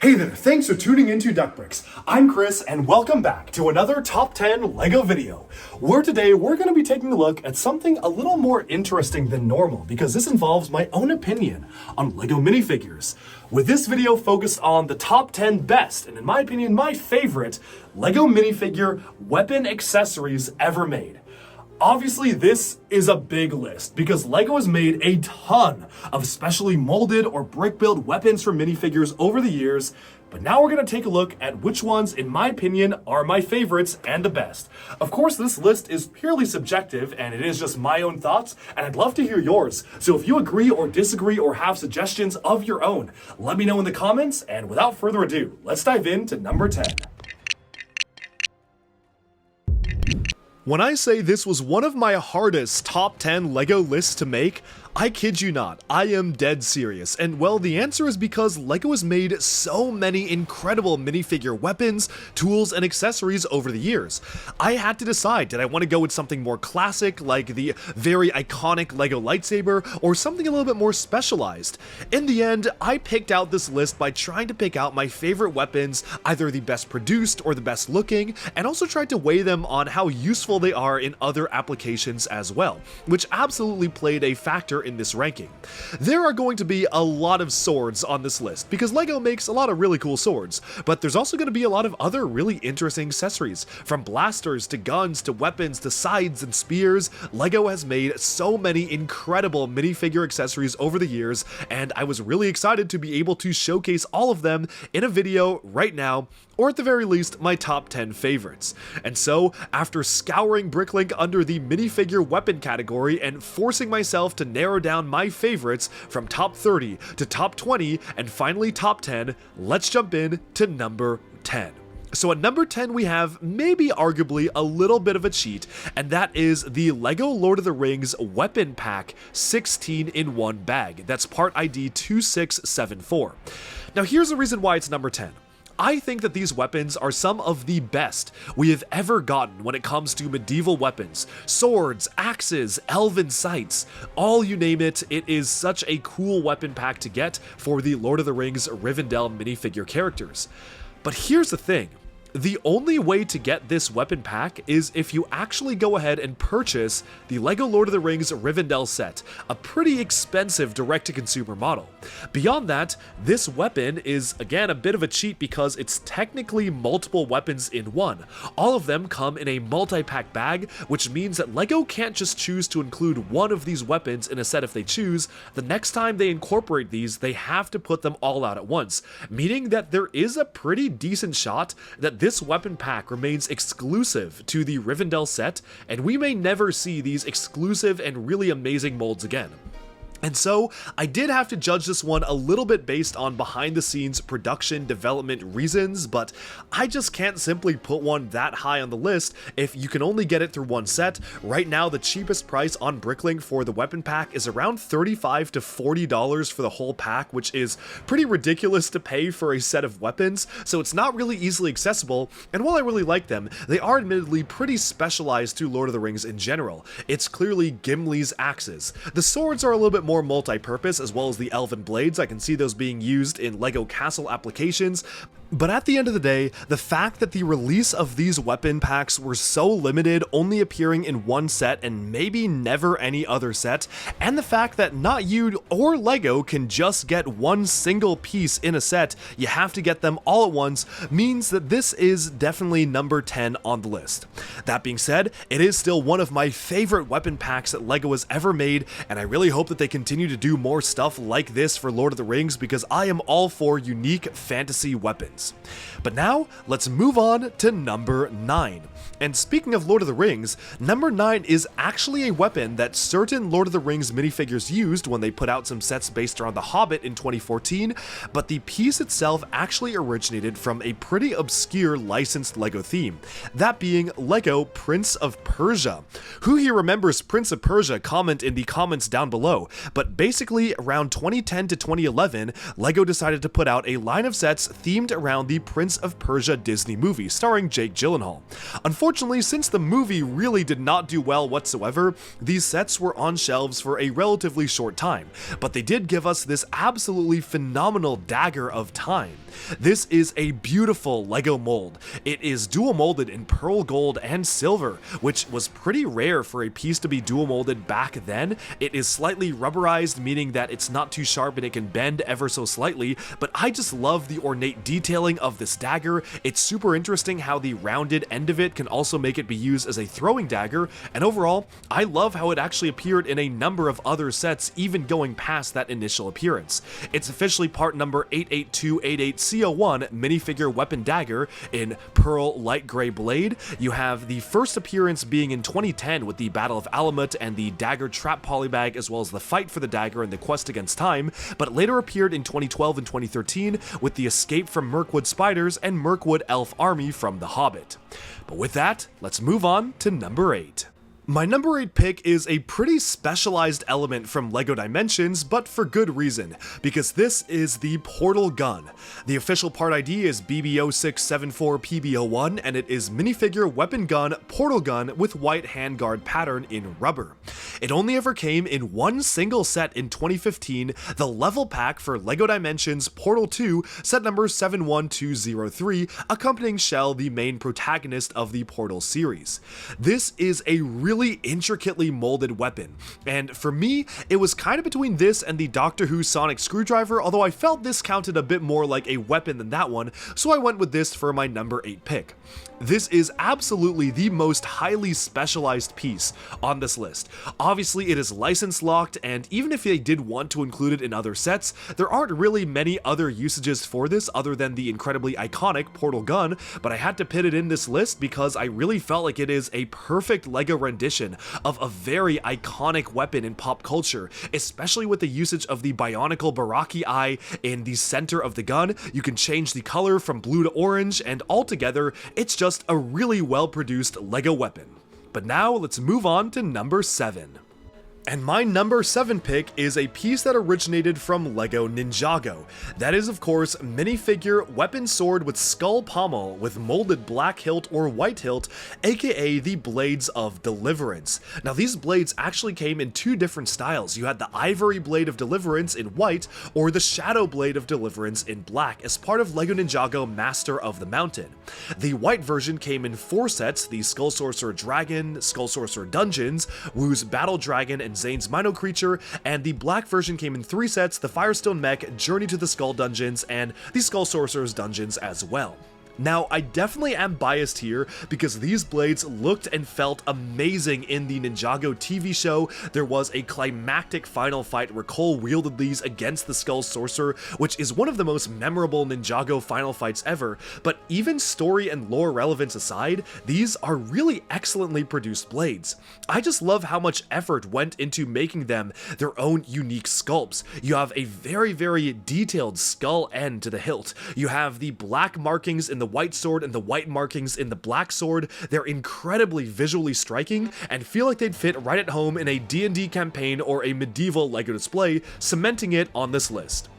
Hey there, thanks for tuning into Duck Bricks. I'm Chris and welcome back to another top 10 LEGO video, where today we're going to be taking a look at something a little more interesting than normal because this involves my own opinion on LEGO minifigures. With this video focused on the top 10 best, and in my opinion, my favorite, LEGO minifigure weapon accessories ever made. Obviously, this is a big list because LEGO has made a ton of specially molded or brick-built weapons for minifigures over the years, but now we're going to take a look at which ones, in my opinion, are my favorites and the best. Of course, this list is purely subjective and it is just my own thoughts, and I'd love to hear yours. So if you agree or disagree or have suggestions of your own, let me know in the comments, and without further ado, let's dive into number 10. When I say this was one of my hardest top 10 LEGO lists to make, I kid you not, I am dead serious, and well, the answer is because LEGO has made so many incredible minifigure weapons, tools, and accessories over the years. I had to decide, did I want to go with something more classic, like the very iconic LEGO lightsaber, or something a little bit more specialized? In the end, I picked out this list by trying to pick out my favorite weapons, either the best produced or the best looking, and also tried to weigh them on how useful they are in other applications as well, which absolutely played a factor in this ranking. There are going to be a lot of swords on this list because LEGO makes a lot of really cool swords, but there's also going to be a lot of other really interesting accessories. From blasters to guns to weapons to scythes and spears, LEGO has made so many incredible minifigure accessories over the years, and I was really excited to be able to showcase all of them in a video right now, or at the very least, my top 10 favorites. And so, after scouring Bricklink under the minifigure weapon category and forcing myself to narrow down my favorites from top 30 to top 20 and finally top 10, let's jump in to number 10. So at number 10 we have maybe arguably a little bit of a cheat, and that is the LEGO Lord of the Rings Weapon Pack 16 in 1 bag. That's part ID 2674. Now here's the reason why it's number 10. I think that these weapons are some of the best we have ever gotten when it comes to medieval weapons. Swords, axes, elven scythes, all you name it, it is such a cool weapon pack to get for the Lord of the Rings Rivendell minifigure characters. But here's the thing. The only way to get this weapon pack is if you actually go ahead and purchase the LEGO Lord of the Rings Rivendell set, a pretty expensive direct-to-consumer model. Beyond that, this weapon is, again, a bit of a cheat because it's technically multiple weapons in one. All of them come in a multi-pack bag, which means that LEGO can't just choose to include one of these weapons in a set if they choose. The next time they incorporate these, they have to put them all out at once, meaning that there is a pretty decent shot that this weapon pack remains exclusive to the Rivendell set, and we may never see these exclusive and really amazing molds again. And so, I did have to judge this one a little bit based on behind-the-scenes production development reasons, but I just can't simply put one that high on the list if you can only get it through one set. Right now, the cheapest price on Bricklink for the weapon pack is around $35 to $40 for the whole pack, which is pretty ridiculous to pay for a set of weapons, so it's not really easily accessible, and while I really like them, they are admittedly pretty specialized to Lord of the Rings in general. It's clearly Gimli's axes. The swords are a little bit more multi-purpose, as well as the elven blades. I can see those being used in LEGO Castle applications. But at the end of the day, the fact that the release of these weapon packs were so limited, only appearing in one set and maybe never any other set, and the fact that not you or LEGO can just get one single piece in a set, you have to get them all at once, means that this is definitely number 10 on the list. That being said, it is still one of my favorite weapon packs that LEGO has ever made, and I really hope that they continue to do more stuff like this for Lord of the Rings because I am all for unique fantasy weapons. But now, let's move on to number 9. And speaking of Lord of the Rings, number 9 is actually a weapon that certain Lord of the Rings minifigures used when they put out some sets based around The Hobbit in 2014, but the piece itself actually originated from a pretty obscure licensed LEGO theme, that being LEGO Prince of Persia. Who here remembers Prince of Persia? Comment in the comments down below, but basically around 2010 to 2011, LEGO decided to put out a line of sets themed around around the Prince of Persia Disney movie starring Jake Gyllenhaal. Unfortunately, since the movie really did not do well whatsoever, these sets were on shelves for a relatively short time, but they did give us this absolutely phenomenal Dagger of Time. This is a beautiful LEGO mold. It is dual molded in pearl gold and silver, which was pretty rare for a piece to be dual molded back then. It is slightly rubberized, meaning that it's not too sharp and it can bend ever so slightly, but I just love the ornate detailing of this dagger. It's super interesting how the rounded end of it can also make it be used as a throwing dagger, and overall, I love how it actually appeared in a number of other sets, even going past that initial appearance. It's officially part number 88288C01 minifigure weapon dagger in pearl light gray blade. You have the first appearance being in 2010 with the Battle of Alamut and the dagger trap polybag, as well as the fight for the dagger and the quest against time, but it later appeared in 2012 and 2013 with the escape from Mirkwood spiders and Mirkwood elf army from The Hobbit. But with that, let's move on to number 8. My number 8 pick is a pretty specialized element from LEGO Dimensions, but for good reason, because this is the portal gun. The official part ID is BB0674PB01, and it is minifigure weapon gun portal gun with white handguard pattern in rubber. It only ever came in one single set in 2015, the level pack for LEGO Dimensions Portal 2, set number 71203, accompanying Shell, the main protagonist of the Portal series. This is a really intricately molded weapon, and for me, it was kind of between this and the Doctor Who sonic screwdriver, although I felt this counted a bit more like a weapon than that one, so I went with this for my number 8 pick. This is absolutely the most highly specialized piece on this list. Obviously, it is license locked, and even if they did want to include it in other sets, there aren't really many other usages for this other than the incredibly iconic portal gun, but I had to put it in this list because I really felt like it is a perfect LEGO rendition of a very iconic weapon in pop culture, especially with the usage of the bionicle Baraki eye in the center of the gun. You can change the color from blue to orange, and altogether, it's just a really well-produced LEGO weapon. But now let's move on to number 7. And my number 7 pick is a piece that originated from LEGO Ninjago. That is, of course, minifigure weapon sword with skull pommel with molded black hilt or white hilt, aka the Blades of Deliverance. Now, these blades actually came in two different styles. You had the Ivory Blade of Deliverance in white, or the Shadow Blade of Deliverance in black, as part of LEGO Ninjago Master of the Mountain. The white version came in 4 sets: the Skull Sorcerer Dragon, Skull Sorcerer Dungeons, Wu's Battle Dragon, and Zane's Mino Creature, and the black version came in 3 sets: the Firestone Mech, Journey to the Skull Dungeons, and the Skull Sorcerer's Dungeons as well. Now, I definitely am biased here because these blades looked and felt amazing in the Ninjago TV show. There was a climactic final fight where Cole wielded these against the Skull Sorcerer, which is one of the most memorable Ninjago final fights ever, but even story and lore relevance aside, these are really excellently produced blades. I just love how much effort went into making them their own unique sculpts. You have a very, very detailed skull end to the hilt. You have the black markings in the white sword and the white markings in the black sword. They're incredibly visually striking and feel like they'd fit right at home in a D&D campaign or a medieval LEGO display, cementing it on this list.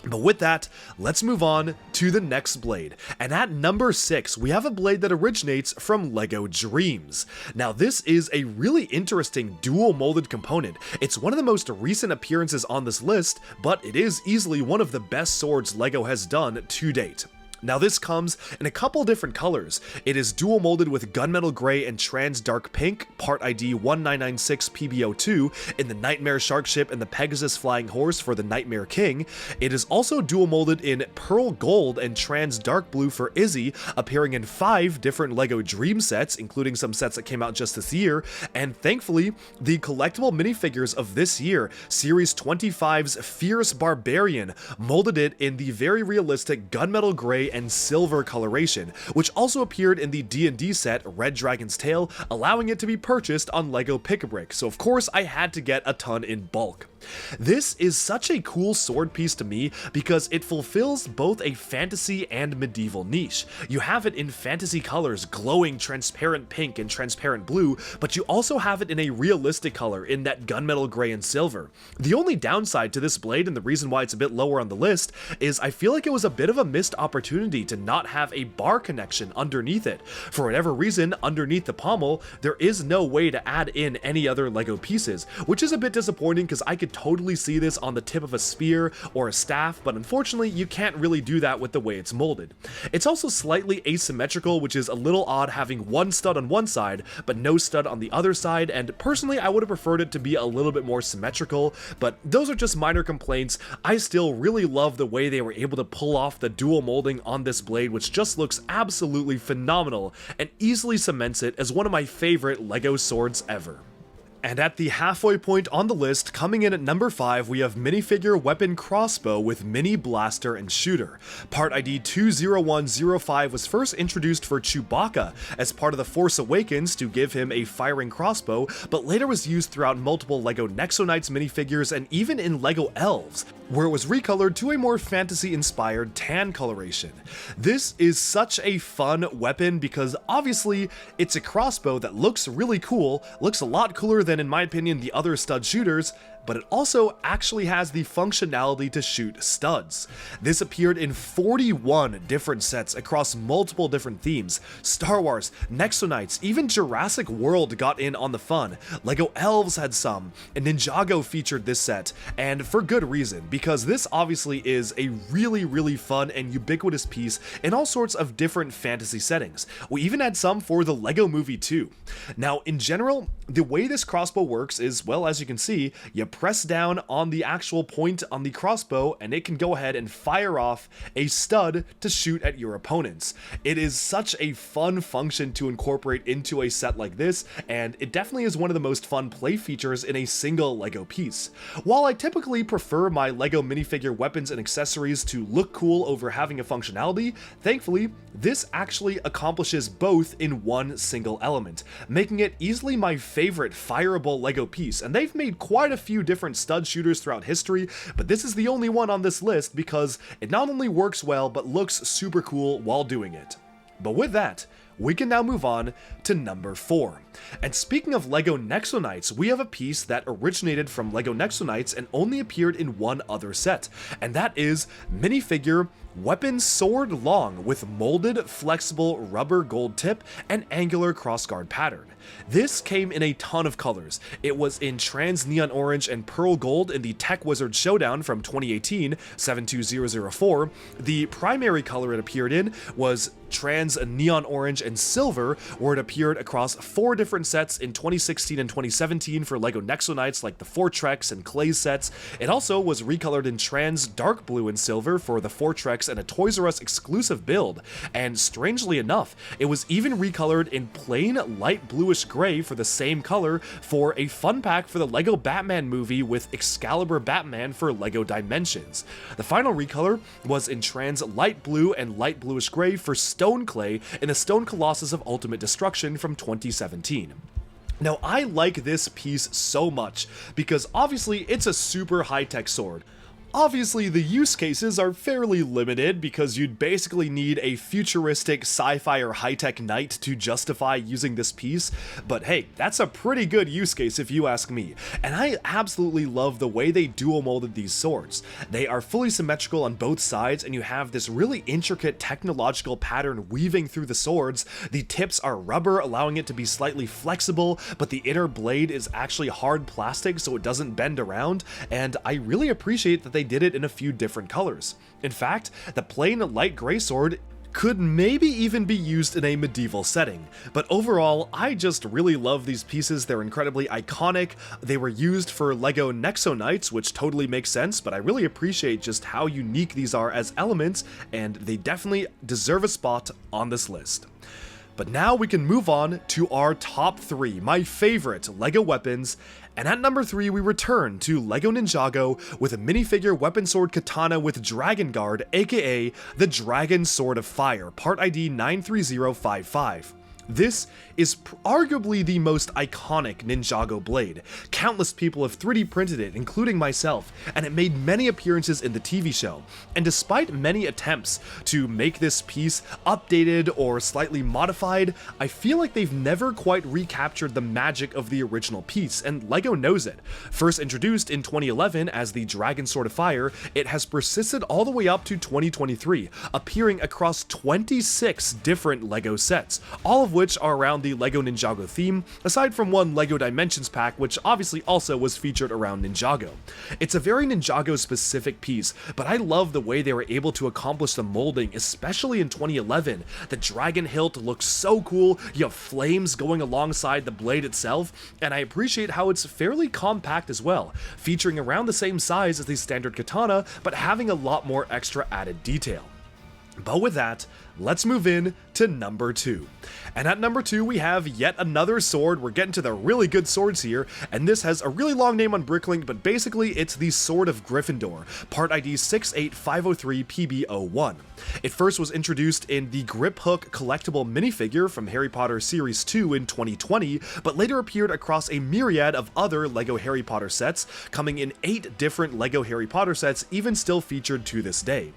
But with that, let's move on to the next blade. And at number 6, we have a blade that originates from LEGO Dreamz. Now, this is a really interesting dual molded component. It's one of the most recent appearances on this list, but it is easily one of the best swords LEGO has done to date. Now, this comes in a couple different colors. It is dual molded with gunmetal gray and trans dark pink, part ID 1996PB02, in the Nightmare Shark Ship and the Pegasus Flying Horse for the Nightmare King. It is also dual molded in pearl gold and trans dark blue for Izzy, appearing in 5 different LEGO Dream sets, including some sets that came out just this year. And thankfully, the collectible minifigures of this year, Series 25's Fierce Barbarian, molded it in the very realistic gunmetal gray and silver coloration, which also appeared in the D&D set Red Dragon's Tail, allowing it to be purchased on LEGO Pick-a-Brick, so of course I had to get a ton in bulk. This is such a cool sword piece to me because it fulfills both a fantasy and medieval niche. You have it in fantasy colors, glowing transparent pink and transparent blue, but you also have it in a realistic color in that gunmetal gray and silver. The only downside to this blade, and the reason why it's a bit lower on the list, is I feel like it was a bit of a missed opportunity opportunity to not have a bar connection underneath it. For whatever reason, underneath the pommel, there is no way to add in any other LEGO pieces, which is a bit disappointing because I could totally see this on the tip of a spear or a staff, but unfortunately you can't really do that with the way it's molded. It's also slightly asymmetrical, which is a little odd having one stud on one side, but no stud on the other side, and personally I would have preferred it to be a little bit more symmetrical, but those are just minor complaints. I still really love the way they were able to pull off the dual molding on this blade, which just looks absolutely phenomenal and easily cements it as one of my favorite LEGO swords ever. And at the halfway point on the list, coming in at number 5, we have minifigure weapon crossbow with mini blaster and shooter. Part ID 20105 was first introduced for Chewbacca as part of The Force Awakens to give him a firing crossbow, but later was used throughout multiple LEGO Nexo Knights minifigures and even in LEGO Elves, where it was recolored to a more fantasy-inspired tan coloration. This is such a fun weapon because obviously it's a crossbow that looks really cool, looks a lot cooler than, in my opinion, the other stud shooters, but it also actually has the functionality to shoot studs. This appeared in 41 different sets across multiple different themes. Star Wars, Nexo Knights, even Jurassic World got in on the fun. LEGO Elves had some, and Ninjago featured this set, and for good reason, because this obviously is a really fun and ubiquitous piece in all sorts of different fantasy settings. We even had some for the LEGO Movie too. Now, in general, the way this crossbow works is, well, as you can see, you press down on the actual point on the crossbow and it can go ahead and fire off a stud to shoot at your opponents. It is such a fun function to incorporate into a set like this, and it definitely is one of the most fun play features in a single LEGO piece. While I typically prefer my LEGO minifigure weapons and accessories to look cool over having a functionality, thankfully, this actually accomplishes both in one single element, making it easily my favorite fireable LEGO piece, and they've made quite a few different stud shooters throughout history, but this is the only one on this list because it not only works well, but looks super cool while doing it. But with that, we can now move on to number 4. And speaking of LEGO Nexo Knights, we have a piece that originated from LEGO Nexo Knights and only appeared in one other set, and that is minifigure weapon sword long with molded flexible rubber gold tip and angular crossguard pattern. This came in a ton of colors. It was in trans neon orange and pearl gold in the Tech Wizard Showdown from 2018, 72004. The primary color it appeared in was trans neon orange and silver, where it appeared across 4 different sets in 2016 and 2017 for LEGO Nexo Knights like the Fortrex and Clay sets. It also was recolored in trans dark blue and silver for the Fortrex and a Toys R Us exclusive build, and strangely enough, it was even recolored in plain light bluish gray for the same color for a fun pack for the LEGO Batman movie with Excalibur Batman for LEGO Dimensions. The final recolor was in trans light blue and light bluish gray for Stone Clay in the Stone Colossus of Ultimate Destruction from 2017. Now, I like this piece so much because obviously it's a super high-tech sword. Obviously, the use cases are fairly limited because you'd basically need a futuristic sci-fi or high-tech knight to justify using this piece, but hey, that's a pretty good use case if you ask me, and I absolutely love the way they dual molded these swords. They are fully symmetrical on both sides, and you have this really intricate technological pattern weaving through the swords. The tips are rubber, allowing it to be slightly flexible, but the inner blade is actually hard plastic so it doesn't bend around, and I really appreciate that they did it in a few different colors. In fact, the plain light gray sword could maybe even be used in a medieval setting, but overall, I just really love these pieces. They're incredibly iconic. They were used for LEGO Nexo Knights, which totally makes sense, but I really appreciate just how unique these are as elements, and they definitely deserve a spot on this list. But now we can move on to our top 3, my favorite LEGO weapons, and at number 3 we return to LEGO Ninjago with a minifigure weapon sword katana with Dragon Guard, aka the Dragon Sword of Fire, part ID 93055. This is arguably the most iconic Ninjago blade. Countless people have 3D printed it, including myself, and it made many appearances in the TV show. And despite many attempts to make this piece updated or slightly modified, I feel like they've never quite recaptured the magic of the original piece, and LEGO knows it. First introduced in 2011 as the Dragon Sword of Fire, it has persisted all the way up to 2023, appearing across 26 different LEGO sets, all of which are around the LEGO Ninjago theme, aside from one LEGO Dimensions pack, which obviously also was featured around Ninjago. It's a very Ninjago specific piece, but I love the way they were able to accomplish the molding, especially in 2011. The dragon hilt looks so cool, you have flames going alongside the blade itself, and I appreciate how it's fairly compact as well, featuring around the same size as the standard katana, but having a lot more extra added detail. But with that, let's move in to number 2. And at number 2 we have yet another sword. We're getting to the really good swords here, and this has a really long name on Bricklink, but basically it's the Sword of Gryffindor, part ID 68503PB01. It first was introduced in the Grip Hook collectible minifigure from Harry Potter Series 2 in 2020, but later appeared across a myriad of other LEGO Harry Potter sets, coming in 8 different LEGO Harry Potter sets, even still featured to this day.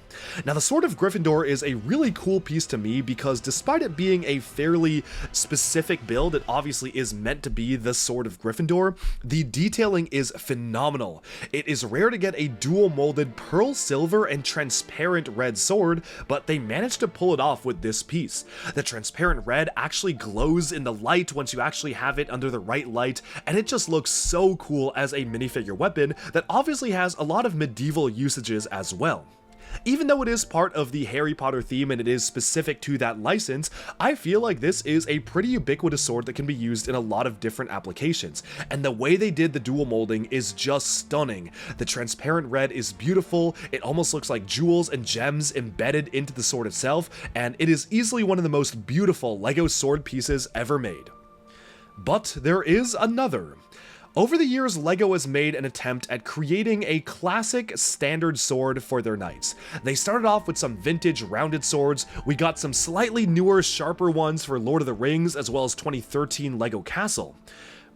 Now the Sword of Gryffindor is a really cool piece to me because despite it being a fairly specific build, it obviously is meant to be the Sword of Gryffindor, the detailing is phenomenal. It is rare to get a dual molded pearl silver and transparent red sword, but they managed to pull it off with this piece. The transparent red actually glows in the light once you actually have it under the right light, and it just looks so cool as a minifigure weapon that obviously has a lot of medieval usages as well. Even though it is part of the Harry Potter theme and it is specific to that license, I feel like this is a pretty ubiquitous sword that can be used in a lot of different applications, and the way they did the dual molding is just stunning. The transparent red is beautiful, it almost looks like jewels and gems embedded into the sword itself, and it is easily one of the most beautiful LEGO sword pieces ever made. But there is another. Over the years, LEGO has made an attempt at creating a classic standard sword for their knights. They started off with some vintage rounded swords, we got some slightly newer, sharper ones for Lord of the Rings, as well as 2013 LEGO Castle.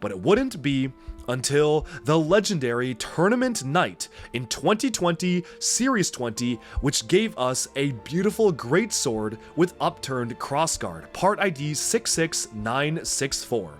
But it wouldn't be until the legendary Tournament Knight in 2020 Series 20, which gave us a beautiful great sword with upturned crossguard, part ID 66964.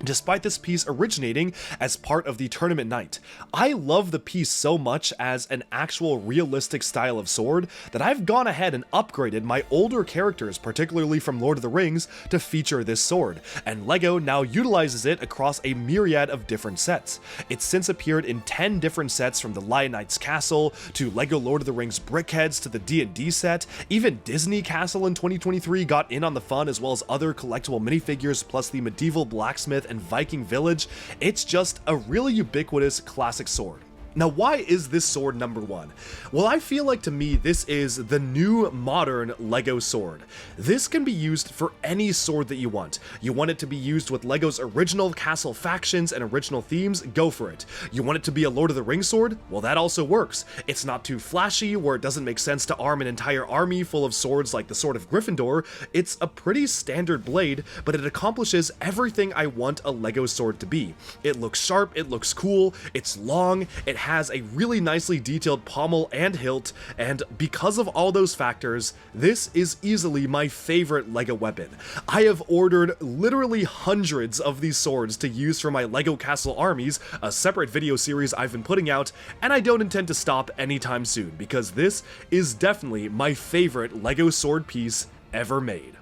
Despite this piece originating as part of the Tournament Knight, I love the piece so much as an actual realistic style of sword that I've gone ahead and upgraded my older characters, particularly from Lord of the Rings, to feature this sword, and LEGO now utilizes it across a myriad of different sets. It's since appeared in 10 different sets, from the Lion Knight's Castle, to LEGO Lord of the Rings Brickheads, to the D&D set. Even Disney Castle in 2023 got in on the fun, as well as other collectible minifigures, plus the medieval blacksmith and Viking village. It's just a really ubiquitous classic sword. Now, why is this sword number 1? Well, I feel like to me this is the new modern LEGO sword. This can be used for any sword that you want. You want it to be used with LEGO's original castle factions and original themes? Go for it. You want it to be a Lord of the Rings sword? Well, that also works. It's not too flashy, where it doesn't make sense to arm an entire army full of swords like the Sword of Gryffindor. It's a pretty standard blade, but it accomplishes everything I want a LEGO sword to be. It looks sharp, it looks cool, it's long, it has a really nicely detailed pommel and hilt, and because of all those factors, this is easily my favorite LEGO weapon. I have ordered literally hundreds of these swords to use for my LEGO Castle armies, a separate video series I've been putting out, and I don't intend to stop anytime soon, because this is definitely my favorite LEGO sword piece ever made.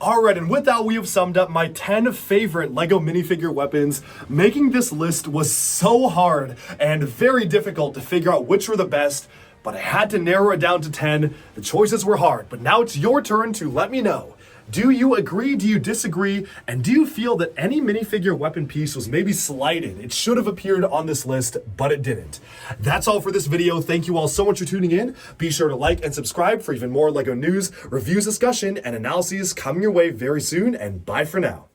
Alright, and with that we have summed up my 10 favorite LEGO minifigure weapons. Making this list was so hard and very difficult to figure out which were the best, but I had to narrow it down to 10. The choices were hard, but now it's your turn to let me know. Do you agree? Do you disagree? And do you feel that any minifigure weapon piece was maybe slighted? It should have appeared on this list, but it didn't. That's all for this video. Thank you all so much for tuning in. Be sure to like and subscribe for even more LEGO news, reviews, discussion, and analyses coming your way very soon, and bye for now.